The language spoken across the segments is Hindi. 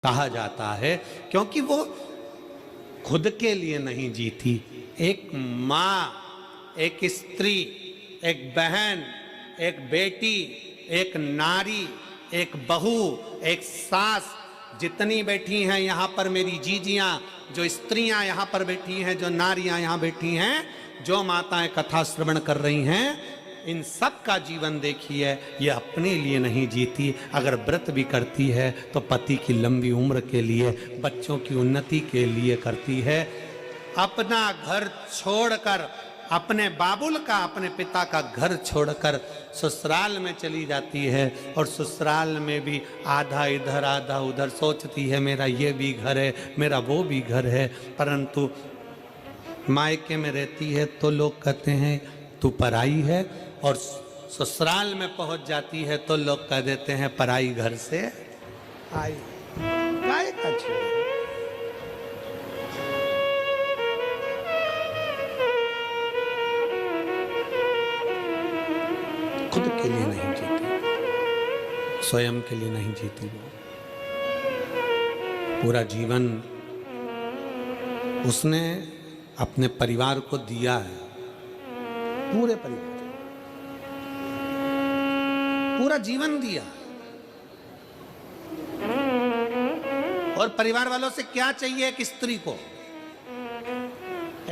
कहा जाता है, क्योंकि वो खुद के लिए नहीं जीती। एक माँ, एक स्त्री, एक बहन, एक बेटी, एक नारी, एक बहू, एक सास, जितनी बैठी हैं यहाँ पर मेरी जीजियाँ, जो स्त्रियाँ यहाँ पर बैठी हैं, जो नारियाँ यहाँ बैठी हैं, जो माताएं कथा श्रवण कर रही हैं, इन सब का जीवन देखिए, ये अपने लिए नहीं जीती। अगर व्रत भी करती है तो पति की लंबी उम्र के लिए, बच्चों की उन्नति के लिए करती है। अपना घर छोड़कर, अपने बाबुल का, अपने पिता का घर छोड़कर ससुराल में चली जाती है, और ससुराल में भी आधा इधर आधा उधर सोचती है मेरा ये भी घर है, मेरा वो भी घर है। परंतु मायके में रहती है तो लोग कहते हैं तू पराई है, और ससुराल में पहुंच जाती है तो लोग कह देते हैं पराई घर से आई। काय का छेड़? खुद के लिए नहीं जीती, स्वयं के लिए नहीं जीती। वो पूरा जीवन उसने अपने परिवार को दिया है, पूरे परिवार, पूरा जीवन दिया। और परिवार वालों से क्या चाहिए एक स्त्री को,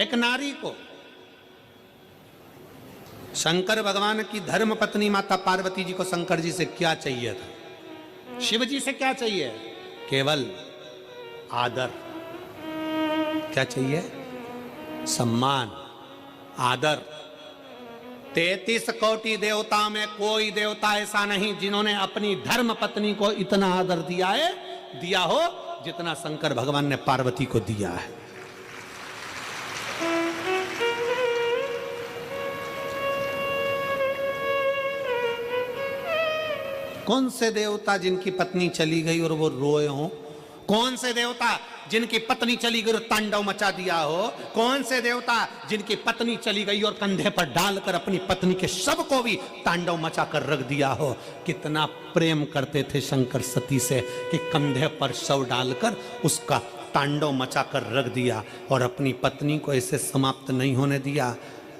एक नारी को? शंकर भगवान की धर्म पत्नी माता पार्वती जी को शंकर जी से क्या चाहिए था? शिव जी से क्या चाहिए? केवल आदर। क्या चाहिए? सम्मान, आदर। 33 कोटि देवता में कोई देवता ऐसा नहीं जिन्होंने अपनी धर्म पत्नी को इतना आदर दिया हो जितना शंकर भगवान ने पार्वती को दिया है। कौन से देवता जिनकी पत्नी चली गई और वो रोए हों? कौन से देवता जिनकी पत्नी चली गई और तांडव मचा दिया हो? कौन से देवता जिनकी पत्नी चली गई और कंधे पर डालकर अपनी पत्नी के शव को भी तांडव मचा कर रख दिया हो? कितना प्रेम करते थे शंकर सती से कि कंधे पर शव डालकर उसका तांडव मचा कर रख दिया, और अपनी पत्नी को ऐसे समाप्त नहीं होने दिया।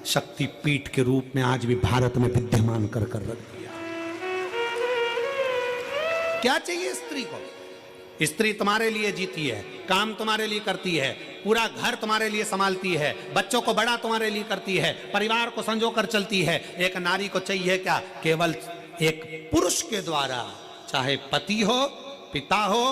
शक्ति पीठ के रूप में आज भी भारत में विद्यमान कर रख दिया। क्या चाहिए स्त्री को? स्त्री तुम्हारे लिए जीती है, काम तुम्हारे लिए करती है, पूरा घर तुम्हारे लिए संभालती है, बच्चों को बड़ा तुम्हारे लिए करती है, परिवार को संजो कर चलती है। एक नारी को चाहिए क्या? केवल एक पुरुष के द्वारा, चाहे पति हो, पिता हो,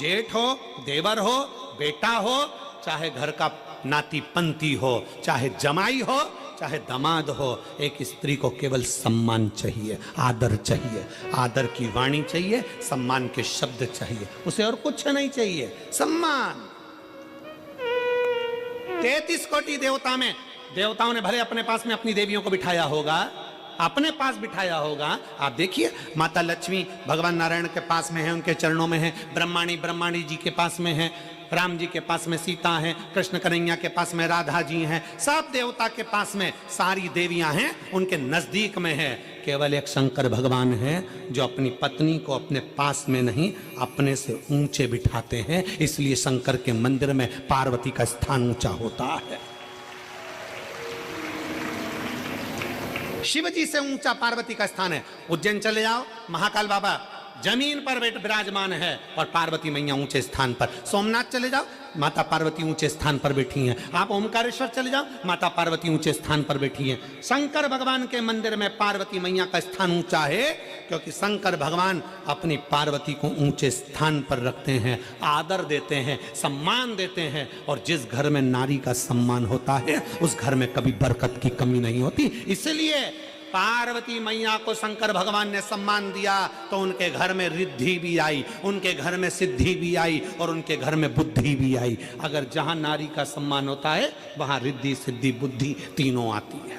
जेठ हो, देवर हो, बेटा हो, चाहे घर का नाती पंती हो, चाहे जमाई हो, चाहे दामाद हो, एक स्त्री को केवल सम्मान चाहिए, आदर चाहिए, आदर की वाणी चाहिए, सम्मान के शब्द चाहिए, उसे और कुछ नहीं चाहिए। सम्मान। 33 कोटि देवता में, देवताओं ने भले अपने पास में अपनी देवियों को बिठाया होगा, अपने पास बिठाया होगा। आप देखिए, माता लक्ष्मी भगवान नारायण के पास में है, उनके चरणों में है। ब्रह्माणी जी के पास में है, राम जी के पास में सीता है, कृष्ण कन्हैया के पास में राधा जी हैं, सब देवता के पास में सारी देवियां हैं, उनके नजदीक में है। केवल एक शंकर भगवान है जो अपनी पत्नी को अपने पास में नहीं, अपने से ऊंचे बिठाते हैं। इसलिए शंकर के मंदिर में पार्वती का स्थान ऊंचा होता है। शिव जी से ऊंचा पार्वती का स्थान है। उज्जैन चले जाओ, महाकाल बाबा जमीन पर विराजमान है और पार्वती मैया ऊंचे स्थान पर। सोमनाथ चले जाओ, माता पार्वती ऊंचे स्थान पर बैठी हैं। आप ओमकारेश्वर चले जाओ, माता पार्वती ऊंचे स्थान पर बैठी हैं। शंकर भगवान के मंदिर में पार्वती मैया का स्थान ऊंचा है, क्योंकि शंकर भगवान अपनी पार्वती को ऊंचे स्थान पर रखते हैं, आदर देते हैं, सम्मान देते हैं। और जिस घर में नारी का सम्मान होता है, उस घर में कभी बरकत की कमी नहीं होती। इसलिए पार्वती मैया को शंकर भगवान ने सम्मान दिया तो उनके घर में रिद्धि भी आई, उनके घर में सिद्धि भी आई, और उनके घर में बुद्धि भी आई। अगर जहां नारी का सम्मान होता है, वहां रिद्धि, सिद्धि, बुद्धि तीनों आती है।